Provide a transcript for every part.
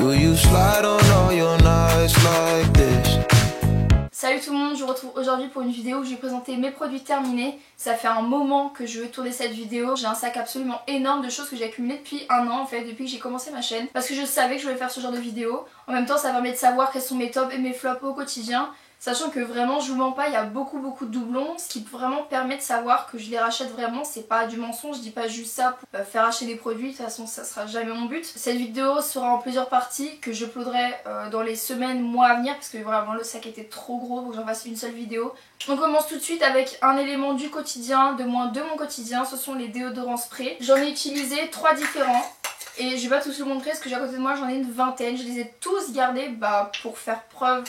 Do you slide on all your nights like this? Salut tout le monde, je vous retrouve aujourd'hui pour une vidéo où je vais présenter mes produits terminés. Ça fait un moment que je veux tourner cette vidéo. J'ai un sac absolument énorme de choses que j'ai accumulées depuis un an en fait, depuis que j'ai commencé ma chaîne. Parce que je savais que je voulais faire ce genre de vidéo. En même temps ça permet de savoir quels sont mes tops et mes flops au quotidien. Sachant que vraiment je vous mens pas, il y a beaucoup de doublons, ce qui vraiment permet de savoir que je les rachète vraiment, c'est pas du mensonge, je dis pas juste ça pour faire acheter des produits, de toute façon ça sera jamais mon but. Cette vidéo sera en plusieurs parties que je uploaderai dans les semaines, mois à venir parce que vraiment le sac était trop gros pour que j'en fasse une seule vidéo. On commence tout de suite avec un élément du quotidien, de moins de mon quotidien, ce sont les déodorants spray. J'en ai utilisé 3 différents. Et je vais pas tous vous montrer parce que j'ai à côté de moi j'en ai une vingtaine, je les ai tous gardés pour faire preuve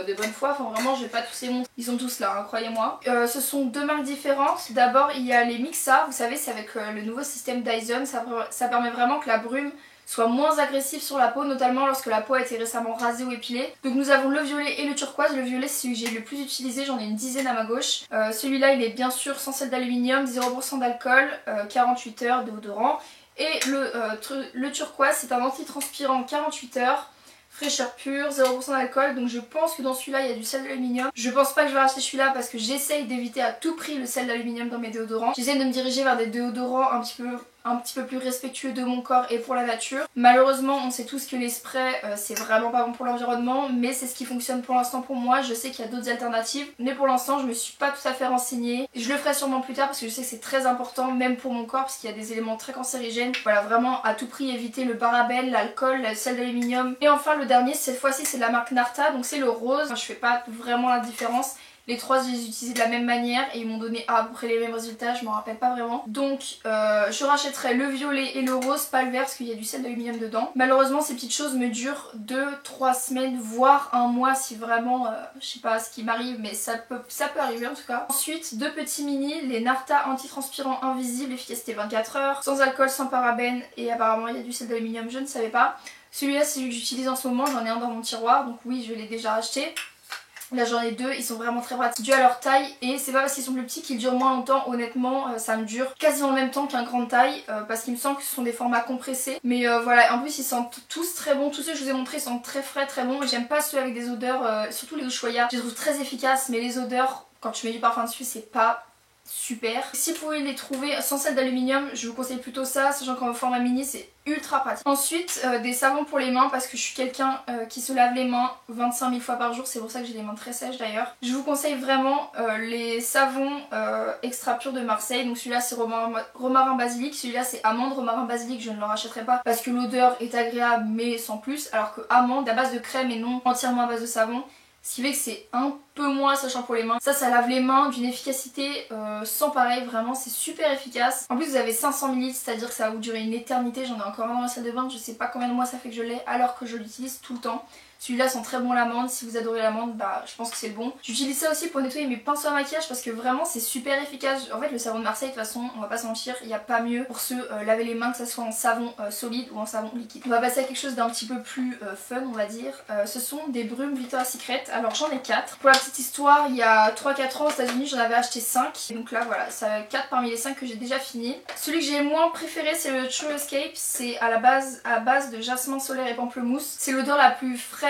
de bonne foi, enfin vraiment je vais pas tous les montrer, ils sont tous là, hein, croyez-moi. Ce sont deux marques différentes. D'abord il y a les Mixa, vous savez c'est avec le nouveau système Dyson, ça permet vraiment que la brume soit moins agressive sur la peau, notamment lorsque la peau a été récemment rasée ou épilée. Donc nous avons le violet et le turquoise. Le violet c'est celui que j'ai le plus utilisé, j'en ai une dizaine à ma gauche. Celui-là il est bien sûr sans sel d'aluminium, 0% d'alcool, 48 heures déodorant. Et le turquoise c'est un antitranspirant 48 heures. Fraîcheur pure, 0% d'alcool, donc je pense que dans celui-là il y a du sel d'aluminium. Je pense pas que je vais racheter celui-là parce que j'essaye d'éviter à tout prix le sel d'aluminium dans mes déodorants. J'essaye de me diriger vers des déodorants un petit peu plus respectueux de mon corps et pour la nature. Malheureusement on sait tous que les sprays c'est vraiment pas bon pour l'environnement, mais c'est ce qui fonctionne pour l'instant pour moi. Je sais qu'il y a d'autres alternatives, mais pour l'instant je me suis pas tout à fait renseignée. Je le ferai sûrement plus tard parce que je sais que c'est très important même pour mon corps parce qu'il y a des éléments très cancérigènes. Voilà, vraiment à tout prix éviter le parabène, l'alcool, le sel d'aluminium. Et enfin le dernier cette fois-ci c'est de la marque Narta, donc c'est le rose. Enfin, je fais pas vraiment la différence. Les trois je les ai utilisés de la même manière et ils m'ont donné à peu près les mêmes résultats, je m'en rappelle pas vraiment. Donc je rachèterai le violet et le rose, pas le vert parce qu'il y a du sel d'aluminium dedans. Malheureusement ces petites choses me durent 2-3 semaines voire un mois si vraiment, je sais pas ce qui m'arrive mais ça peut arriver en tout cas. Ensuite deux petits mini, les Narta antitranspirants invisibles, efficacité 24 heures, sans alcool, sans parabènes et apparemment il y a du sel d'aluminium, je ne savais pas. Celui-là c'est celui que j'utilise en ce moment, j'en ai un dans mon tiroir donc oui je l'ai déjà acheté. Là j'en ai deux, ils sont vraiment très pratiques dû à leur taille et c'est pas parce qu'ils sont plus petits qu'ils durent moins longtemps. Honnêtement ça me dure quasiment en même temps qu'un grande taille parce qu'il me semble que ce sont des formats compressés. Mais voilà, en plus ils sentent tous très bons, tous ceux que je vous ai montrés sentent très frais, très bons. J'aime pas ceux avec des odeurs, surtout les Ushuaïa, je les trouve très efficaces mais les odeurs quand tu mets du parfum dessus c'est pas super. Si vous pouvez les trouver sans sel d'aluminium, je vous conseille plutôt ça, sachant qu'en format mini c'est ultra pratique. Ensuite des savons pour les mains parce que je suis quelqu'un qui se lave les mains 25 000 fois par jour, c'est pour ça que j'ai les mains très sèches d'ailleurs. Je vous conseille vraiment les savons extra purs de Marseille, donc celui-là c'est romarin basilic, celui-là c'est amande romarin basilic, je ne le rachèterai pas parce que l'odeur est agréable mais sans plus, alors que amande à base de crème et non entièrement à base de savon. Ce qui fait que c'est un peu moins sachant pour les mains. Ça lave les mains d'une efficacité sans pareil, vraiment c'est super efficace. En plus vous avez 500 ml, c'est-à-dire que ça va vous durer une éternité. J'en ai encore un dans la salle de bain, je sais pas combien de mois ça fait que je l'ai alors que je l'utilise tout le temps. Celui-là sent très bon l'amande, si vous adorez l'amande, bah je pense que c'est le bon. J'utilise ça aussi pour nettoyer mes pinceaux à maquillage parce que vraiment c'est super efficace. En fait le savon de Marseille de toute façon, on va pas se mentir, il n'y a pas mieux pour se laver les mains que ça soit en savon solide ou en savon liquide. On va passer à quelque chose d'un petit peu plus fun on va dire. Ce sont des brumes Victoria's Secret, alors j'en ai 4. Pour la petite histoire, il y a 3-4 ans aux États-Unis j'en avais acheté 5. Et donc là voilà, ça va 4 parmi les 5 que j'ai déjà fini. Celui que j'ai le moins préféré c'est le True Escape, c'est à base de jasmin solaire et pamplemousse. C'est l'odeur la plus fraîche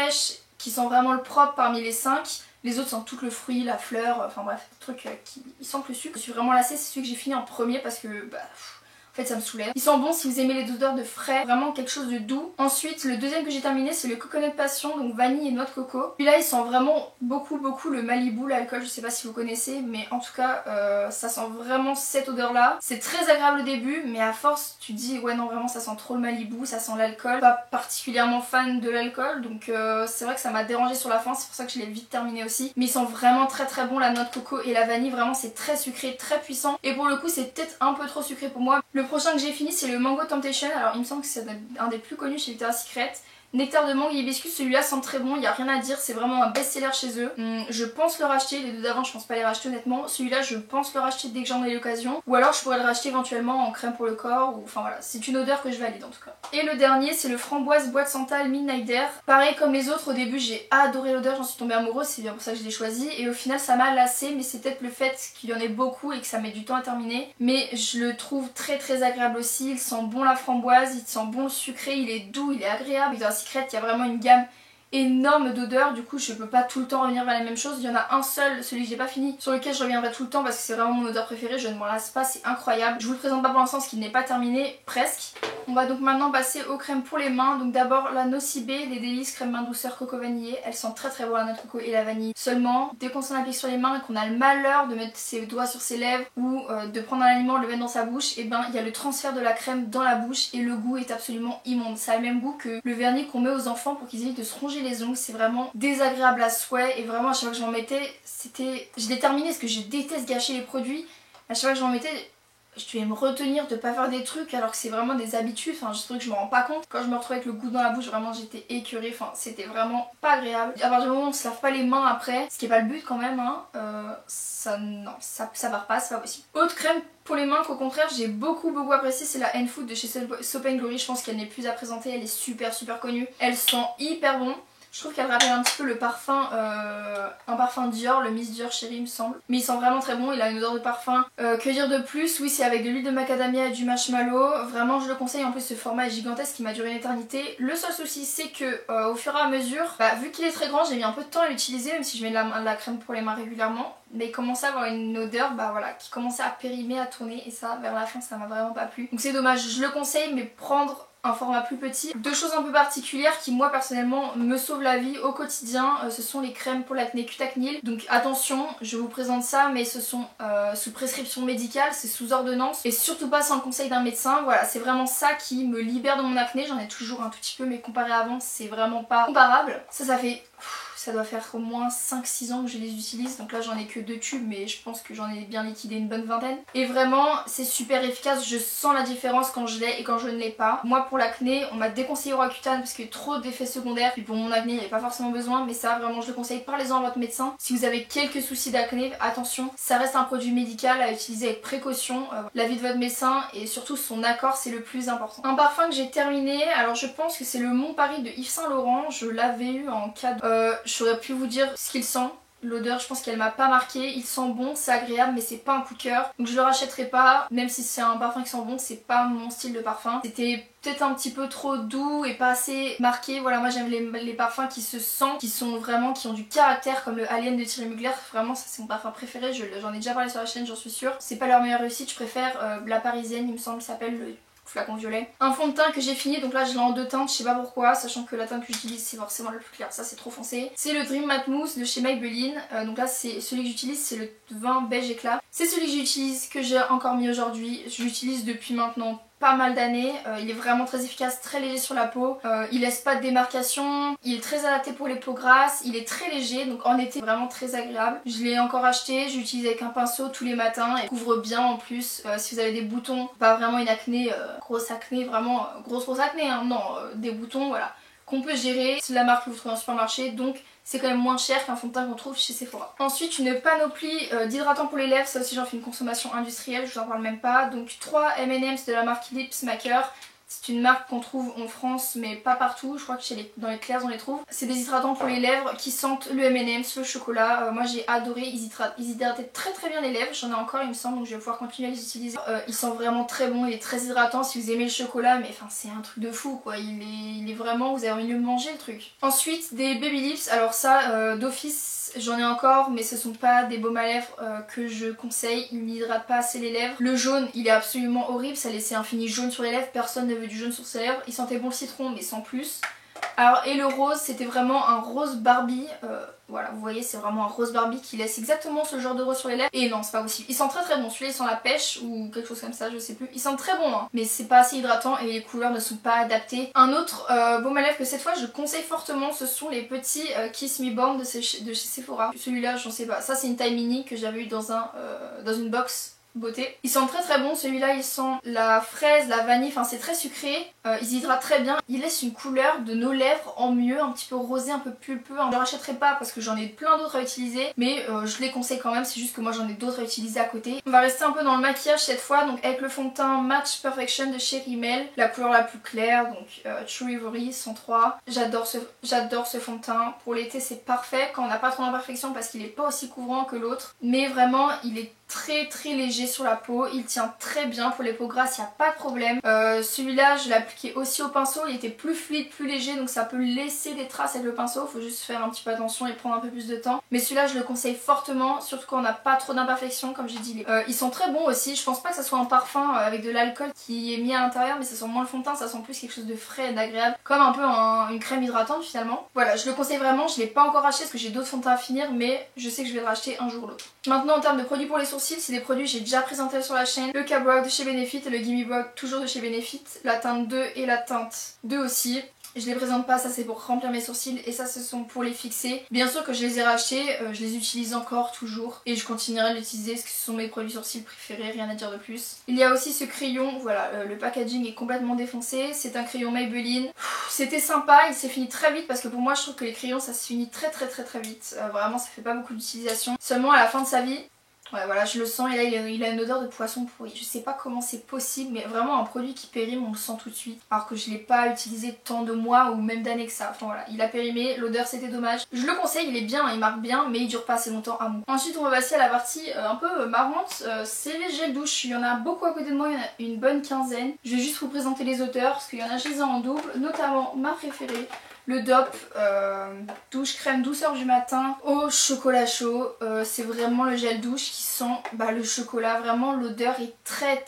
qui sent vraiment le propre parmi les 5. Les autres sentent tout le fruit, la fleur, enfin bref, des trucs qui sentent le sucre. Je suis vraiment lassée, c'est celui que j'ai fini en premier parce que en fait ça me soulève. Ils sont bons si vous aimez les odeurs de frais, vraiment quelque chose de doux. Ensuite le deuxième que j'ai terminé c'est le Coconut Passion, donc vanille et noix de coco. Celui-là il sent vraiment beaucoup le Malibu, l'alcool, je sais pas si vous connaissez, mais en tout cas ça sent vraiment cette odeur là. C'est très agréable au début mais à force tu te dis ouais non vraiment ça sent trop le Malibu, ça sent l'alcool. Pas particulièrement fan de l'alcool donc c'est vrai que ça m'a dérangé sur la fin, c'est pour ça que je l'ai vite terminé aussi. Mais ils sont vraiment très bon, la noix de coco et la vanille, vraiment c'est très sucré, très puissant. Et pour le coup c'est peut-être un peu trop sucré pour moi. Le prochain que j'ai fini c'est le Mango Temptation, alors il me semble que c'est un des plus connus chez Victoria's Secret. Nectar de mangue et hibiscus, celui-là sent très bon, il n'y a rien à dire, c'est vraiment un best-seller chez eux. Je pense le racheter, les deux d'avant je pense pas les racheter honnêtement. Celui-là je pense le racheter dès que j'en ai l'occasion. Ou alors je pourrais le racheter éventuellement en crème pour le corps, ou enfin voilà, c'est une odeur que je valide en tout cas. Et le dernier c'est le framboise boîte santal Midnight Air. Pareil comme les autres, au début j'ai adoré l'odeur, j'en suis tombée amoureuse, c'est bien pour ça que je l'ai choisi. Et au final ça m'a lassé, mais c'est peut-être le fait qu'il y en ait beaucoup et que ça met du temps à terminer. Mais je le trouve très agréable aussi, il sent bon la framboise, il sent bon le sucré, il est doux, il est agréable. Victoria's Secret, il y a vraiment une gamme énorme d'odeurs, du coup je peux pas tout le temps revenir vers la même chose. Il y en a un seul, celui que j'ai pas fini, sur lequel je reviendrai tout le temps parce que c'est vraiment mon odeur préférée, je ne m'en lasse pas, c'est incroyable. Je vous le présente pas pour l'instant parce qu'il n'est pas terminé, presque. On va donc maintenant passer aux crèmes pour les mains. Donc d'abord la Nocibé, les délices crème main douceur coco vanillé. Elles sentent très très bon la noix de coco et la vanille. Seulement, dès qu'on s'en applique sur les mains et qu'on a le malheur de mettre ses doigts sur ses lèvres ou de prendre un aliment, le mettre dans sa bouche, et ben il y a le transfert de la crème dans la bouche et le goût est absolument immonde. Ça a le même goût que le vernis qu'on met aux enfants pour qu'ils évitent de se ronger les ongles. C'est vraiment désagréable à souhait et vraiment à chaque fois que je m'en mettais, c'était... Je l'ai terminé parce que je déteste gâcher les produits. À chaque fois que je m'en mettais, je devais me retenir de pas faire des trucs alors que c'est vraiment des habitudes, enfin je trouve que je me rends pas compte. Quand je me retrouvais avec le goût dans la bouche, vraiment j'étais écœurée, enfin c'était vraiment pas agréable. À partir du moment où on se lave pas les mains après, ce qui est pas le but quand même, hein, ça part pas, c'est pas possible. Autre crème pour les mains qu'au contraire j'ai beaucoup apprécié, c'est la N-Food de chez Soap & Glory. Je pense qu'elle n'est plus à présenter, elle est super connue. Elle sent hyper bon. Je trouve qu'elle rappelle un petit peu le parfum, un parfum Dior, le Miss Dior Chérie il me semble. Mais il sent vraiment très bon, il a une odeur de parfum. Que dire de plus? Oui, c'est avec de l'huile de macadamia et du marshmallow. Vraiment je le conseille, en plus ce format est gigantesque, il m'a duré une éternité. Le seul souci c'est que au fur et à mesure, vu qu'il est très grand, j'ai mis un peu de temps à l'utiliser, même si je mets de la crème pour les mains régulièrement. Mais il commençait à avoir une odeur qui commençait à périmer, à tourner, et ça vers la fin ça m'a vraiment pas plu. Donc c'est dommage, je le conseille, mais prendre un format plus petit. Deux choses un peu particulières qui moi personnellement me sauvent la vie au quotidien, ce sont les crèmes pour l'acné Cutacnil. Donc attention, je vous présente ça mais ce sont sous prescription médicale, c'est sous ordonnance et surtout pas sans le conseil d'un médecin. Voilà, c'est vraiment ça qui me libère de mon acné. J'en ai toujours un tout petit peu mais comparé à avant c'est vraiment pas comparable. Ça fait... Ça doit faire au moins 5-6 ans que je les utilise, donc là j'en ai que 2 tubes mais je pense que j'en ai bien liquidé une bonne vingtaine. Et vraiment c'est super efficace, je sens la différence quand je l'ai et quand je ne l'ai pas. Moi pour l'acné on m'a déconseillé Roaccutane parce qu'il y a trop d'effets secondaires, puis pour mon acné il n'y avait pas forcément besoin, mais ça vraiment je le conseille, parlez-en à votre médecin. Si vous avez quelques soucis d'acné, attention, ça reste un produit médical à utiliser avec précaution, l'avis de votre médecin et surtout son accord c'est le plus important. Un parfum que j'ai terminé, alors je pense que c'est le Mont Paris de Yves Saint Laurent, je l'avais eu en cadeau. J'aurais pu vous dire ce qu'il sent. L'odeur, je pense qu'elle m'a pas marqué. Il sent bon, c'est agréable, mais c'est pas un coup de cœur. Donc je le rachèterai pas. Même si c'est un parfum qui sent bon, c'est pas mon style de parfum. C'était peut-être un petit peu trop doux et pas assez marqué. Voilà, moi j'aime les parfums qui se sentent, qui ont du caractère, comme le Alien de Thierry Mugler. Vraiment, ça c'est mon parfum préféré. J'en ai déjà parlé sur la chaîne, j'en suis sûre. C'est pas leur meilleure réussite. Je préfère la Parisienne, il me semble, s'appelle le flacon violet. Un fond de teint que j'ai fini, donc là je l'ai en 2 teintes, je sais pas pourquoi, sachant que la teinte que j'utilise c'est forcément le plus clair, ça c'est trop foncé. C'est le Dream Matte Mousse de chez Maybelline, donc là c'est celui que j'utilise, c'est le vin beige éclat. C'est celui que j'utilise, que j'ai encore mis aujourd'hui, je l'utilise depuis maintenant pas mal d'années, il est vraiment très efficace, très léger sur la peau, il laisse pas de démarcation, il est très adapté pour les peaux grasses, il est très léger, donc en été vraiment très agréable. Je l'ai encore acheté, j'utilise avec un pinceau tous les matins et couvre bien en plus. Si vous avez des boutons, pas vraiment une acné, grosse acné, vraiment grosse acné, hein, non, des boutons, voilà, qu'on peut gérer. C'est de la marque que vous trouvez en supermarché, donc c'est quand même moins cher qu'un fond de teint qu'on trouve chez Sephora. Ensuite une panoplie d'hydratants pour les lèvres, ça aussi j'en fais une consommation industrielle, je vous en parle même pas. Donc 3 M&M's de la marque Lips Maker. C'est une marque qu'on trouve en France mais pas partout, je crois que dans les Clairs on les trouve. C'est des hydratants pour les lèvres qui sentent le M&M's, le chocolat. Moi j'ai adoré, ils hydratent très bien les lèvres, j'en ai encore il me semble, donc je vais pouvoir continuer à les utiliser. Il sent vraiment très bon, il est très hydratant si vous aimez le chocolat, mais enfin c'est un truc de fou quoi, il est vraiment, vous avez envie de le manger le truc. Ensuite des Baby Lips, alors ça d'office j'en ai encore mais ce sont pas des baumes à lèvres que je conseille, ils n'hydratent pas assez les lèvres. Le jaune il est absolument horrible, ça laissait un fini jaune sur les lèvres, personne ne veut du jaune sur ses lèvres, il sentait bon le citron mais sans plus. Alors et le rose c'était vraiment un rose Barbie, voilà vous voyez c'est vraiment un rose Barbie qui laisse exactement ce genre de rose sur les lèvres. Et non c'est pas possible, il sent très bon, celui-là il sent la pêche ou quelque chose comme ça je sais plus. Il sent très bon hein, mais c'est pas assez hydratant et les couleurs ne sont pas adaptées. Un autre baume à lèvres que cette fois je conseille fortement, ce sont les petits Kiss Me Balm de chez Sephora. Celui-là j'en sais pas, ça c'est une taille mini que j'avais eu dans une box beauté. Il sent très bon, celui-là il sent la fraise, la vanille, enfin c'est très sucré, ils hydratent très bien, il laisse une couleur de nos lèvres en mieux, un petit peu rosé, un peu pulpeux. Je le rachèterai pas parce que j'en ai plein d'autres à utiliser, mais je les conseille quand même, c'est juste que moi j'en ai d'autres à utiliser à côté. On va rester un peu dans le maquillage cette fois, donc avec le fond de teint Match Perfection de chez Rimmel, la couleur la plus claire, donc True Ivory 103. J'adore ce fond de teint, pour l'été c'est parfait quand on n'a pas trop d'imperfection parce qu'il est pas aussi couvrant que l'autre, mais vraiment il est très léger sur la peau, il tient très bien pour les peaux grasses, il n'y a pas de problème. Celui-là je l'ai appliqué aussi au pinceau, il était plus fluide, plus léger, donc ça peut laisser des traces avec le pinceau, faut juste faire un petit peu attention et prendre un peu plus de temps. Mais celui-là je le conseille fortement, surtout quand on n'a pas trop d'imperfections, comme j'ai dit. Ils sont très bons aussi, je pense pas que ça soit un parfum avec de l'alcool qui est mis à l'intérieur, mais ça sent moins le fond de teint, ça sent plus quelque chose de frais et d'agréable, comme un peu une crème hydratante finalement. Voilà, je le conseille vraiment, je l'ai pas encore acheté parce que j'ai d'autres fonds de teint à finir, mais je sais que je vais le racheter un jour ou l'autre. Maintenant en termes de produits pour les sourcils, c'est des produits que j'ai déjà présentés sur la chaîne. Le K-Brow de chez Benefit et le Gimme Brow toujours de chez Benefit. La teinte 2 et la teinte 2 aussi. Je les présente pas, ça c'est pour remplir mes sourcils et ça ce sont pour les fixer. Bien sûr que je les ai rachetés, je les utilise encore toujours et je continuerai à l'utiliser parce que ce sont mes produits sourcils préférés, rien à dire de plus. Il y a aussi ce crayon, voilà, le packaging est complètement défoncé, c'est un crayon Maybelline. C'était sympa, il s'est fini très vite parce que pour moi je trouve que les crayons ça se finit très vite. Vraiment ça fait pas beaucoup d'utilisation. Seulement à la fin de sa vie. Ouais voilà, je le sens et là il a une odeur de poisson pourri. Je sais pas comment c'est possible, mais vraiment un produit qui périme, on le sent tout de suite. Alors que je l'ai pas utilisé tant de mois ou même d'années que ça. Enfin voilà, il a périmé, l'odeur c'était dommage. Je le conseille, il est bien, il marque bien, mais il dure pas assez longtemps à moi. Ensuite on va passer à la partie un peu marrante, c'est les gels douche. Il y en a beaucoup à côté de moi, il y en a une bonne quinzaine. Je vais juste vous présenter les auteurs parce qu'il y en a chez eux en double, notamment ma préférée. Le DOP douche crème douceur du matin au chocolat chaud. C'est vraiment le gel douche qui sent le chocolat. Vraiment l'odeur est très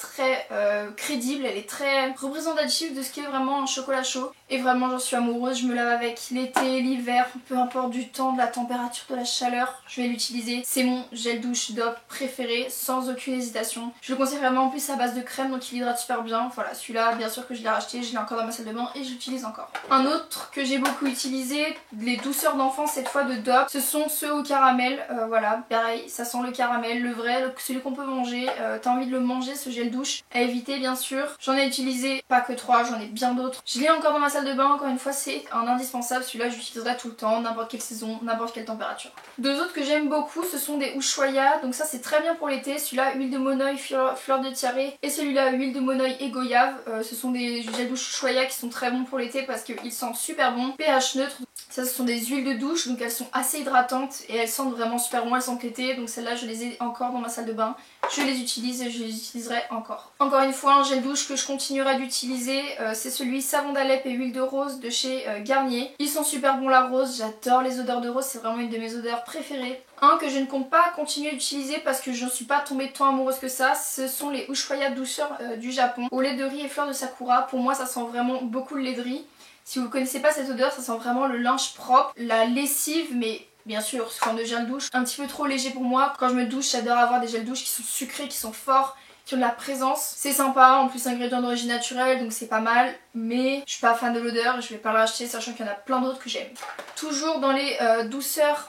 crédible. Elle est très représentative de ce qu'est vraiment un chocolat chaud. Et vraiment j'en suis amoureuse. Je me lave avec l'été, l'hiver, peu importe du temps, de la température, de la chaleur. Je vais l'utiliser. C'est mon gel douche DOP préféré sans aucune hésitation. Je le conseille vraiment en plus à base de crème donc il hydrate super bien. Voilà celui-là bien sûr que je l'ai racheté. Je l'ai encore dans ma salle de bain et j'utilise encore. Un autre que j'ai beaucoup utilisé, les douceurs d'enfant cette fois de DOP, ce sont ceux au caramel. Voilà pareil ça sent le caramel, le vrai, celui qu'on peut manger. T'as envie de le manger ce gel douche, à éviter bien sûr. J'en ai utilisé pas que 3, j'en ai bien d'autres. Je l'ai encore dans ma salle de bain, encore une fois c'est un indispensable. Celui-là j'utiliserai tout le temps, n'importe quelle saison, n'importe quelle température. Deux autres que j'aime beaucoup ce sont des Ushuaïa, donc ça c'est très bien pour l'été. Celui-là huile de monoï, fleur de tiare, et celui-là huile de monoï et goyave. Ce sont des gels douche Ushuaïa qui sont très bons pour l'été parce qu'ils sentent super bon. pH neutre, ça ce sont des huiles de douche donc elles sont assez hydratantes et elles sentent vraiment super bon, elles sentent l'été. Donc celles-là je les ai encore dans ma salle de bain, je les utilise et je les utiliserai encore. Encore une fois un gel douche que je continuerai d'utiliser, c'est celui savon d'Alep et huile de rose de chez Garnier. Ils sont super bons la rose, j'adore les odeurs de rose, c'est vraiment une de mes odeurs préférées. Un que je ne compte pas continuer d'utiliser parce que je ne suis pas tombée tant amoureuse que ça, ce sont les Ushuaïa douceur du Japon au lait de riz et fleurs de sakura. Pour moi ça sent vraiment beaucoup le lait de riz. Si vous ne connaissez pas cette odeur, ça sent vraiment le linge propre, la lessive, mais bien sûr sous forme de gel douche, un petit peu trop léger pour moi. Quand je me douche, j'adore avoir des gels douche qui sont sucrés, qui sont forts, qui ont de la présence. C'est sympa, en plus ingrédients d'origine naturelle, donc c'est pas mal, mais je suis pas fan de l'odeur et je vais pas le racheter, sachant qu'il y en a plein d'autres que j'aime. Toujours dans les douceurs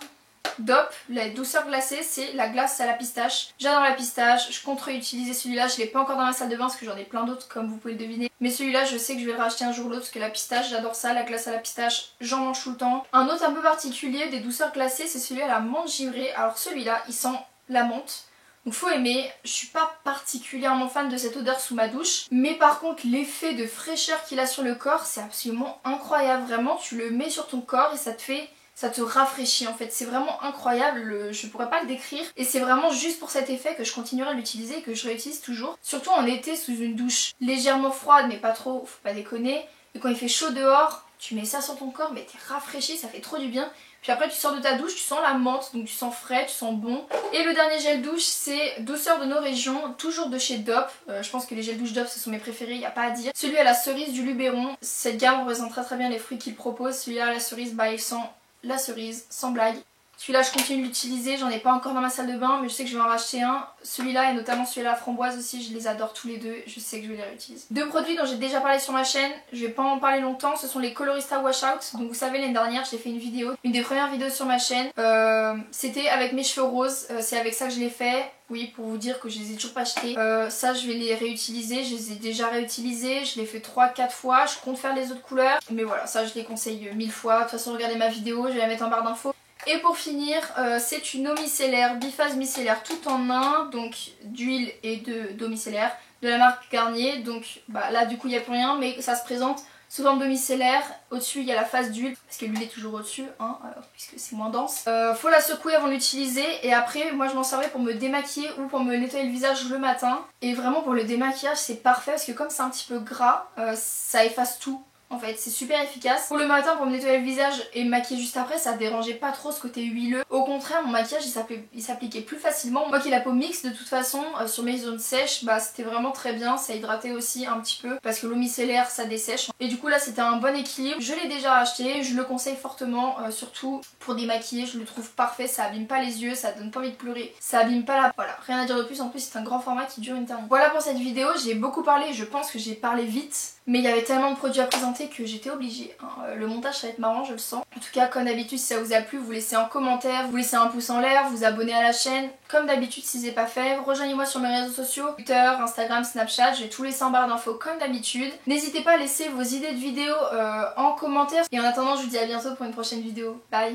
DOP, la douceur glacée, c'est la glace à la pistache. J'adore la pistache, je compte réutiliser celui-là, je l'ai pas encore dans ma salle de bain parce que j'en ai plein d'autres comme vous pouvez le deviner. Mais celui-là je sais que je vais le racheter un jour ou l'autre parce que la pistache, j'adore ça, la glace à la pistache, j'en mange tout le temps. Un autre un peu particulier des douceurs glacées, c'est celui à la menthe givrée. Alors celui-là, il sent la menthe. Donc faut aimer, je suis pas particulièrement fan de cette odeur sous ma douche, mais par contre l'effet de fraîcheur qu'il a sur le corps c'est absolument incroyable. Vraiment tu le mets sur ton corps et ça te rafraîchit en fait, c'est vraiment incroyable, je pourrais pas le décrire. Et c'est vraiment juste pour cet effet que je continuerai à l'utiliser et que je réutilise toujours. Surtout en été sous une douche légèrement froide mais pas trop, faut pas déconner. Et quand il fait chaud dehors, tu mets ça sur ton corps mais t'es rafraîchi, ça fait trop du bien. Puis après tu sors de ta douche, tu sens la menthe, donc tu sens frais, tu sens bon. Et le dernier gel douche c'est douceur de nos régions, toujours de chez DOP. Je pense que les gels douche DOP ce sont mes préférés, y a pas à dire. Celui à la cerise du Luberon, cette gamme représente très bien les fruits qu'il propose. Celui-là à la cerise, il sent la cerise, sans blague. Celui-là je continue de l'utiliser, j'en ai pas encore dans ma salle de bain mais je sais que je vais en racheter un. Celui-là et notamment celui-là à la framboise aussi, je les adore tous les deux, je sais que je vais les réutiliser. Deux produits dont j'ai déjà parlé sur ma chaîne, je vais pas en parler longtemps, ce sont les Colorista Wash Out. Donc vous savez l'année dernière j'ai fait une vidéo, une des premières vidéos sur ma chaîne, c'était avec mes cheveux roses, c'est avec ça que je l'ai fait. Oui, pour vous dire que je les ai toujours pas achetés. Ça je vais les réutiliser, je les ai déjà réutilisés, je l'ai fait 3-4 fois, je compte faire les autres couleurs. Mais voilà, ça je les conseille 1000 fois, de toute façon regardez ma vidéo, je vais la mettre en barre d'infos. Et pour finir, c'est une eau micellaire, biphase micellaire tout en un, donc d'huile et d'eau micellaire de la marque Garnier. Donc là du coup il n'y a plus rien mais ça se présente sous forme de micellaire. Au-dessus il y a la phase d'huile, parce que l'huile est toujours au-dessus, hein, puisque c'est moins dense. Faut la secouer avant de l'utiliser, et après moi je m'en servais pour me démaquiller ou pour me nettoyer le visage le matin. Et vraiment pour le démaquillage c'est parfait, parce que comme c'est un petit peu gras, ça efface tout. En fait, c'est super efficace. Pour le matin, pour me nettoyer le visage et me maquiller juste après, ça dérangeait pas trop ce côté huileux. Au contraire, mon maquillage il s'appliquait plus facilement. Moi qui ai la peau mixte, de toute façon, sur mes zones sèches, bah c'était vraiment très bien. Ça hydratait aussi un petit peu parce que l'eau micellaire ça dessèche. Et du coup là c'était un bon équilibre. Je l'ai déjà acheté, je le conseille fortement, surtout pour démaquiller. Je le trouve parfait, ça abîme pas les yeux, ça donne pas envie de pleurer, ça abîme pas la... Voilà, rien à dire de plus. En plus c'est un grand format qui dure une éternité. Voilà pour cette vidéo, j'ai beaucoup parlé, je pense que j'ai parlé vite. Mais il y avait tellement de produits à présenter que j'étais obligée. Le montage ça va être marrant, je le sens. En tout cas, comme d'habitude, si ça vous a plu, vous laissez un commentaire, vous laissez un pouce en l'air, vous abonnez à la chaîne. Comme d'habitude, si c'est pas fait, rejoignez-moi sur mes réseaux sociaux, Twitter, Instagram, Snapchat. Je vais tout laisser en barre d'infos comme d'habitude. N'hésitez pas à laisser vos idées de vidéos en commentaire. Et en attendant, je vous dis à bientôt pour une prochaine vidéo. Bye!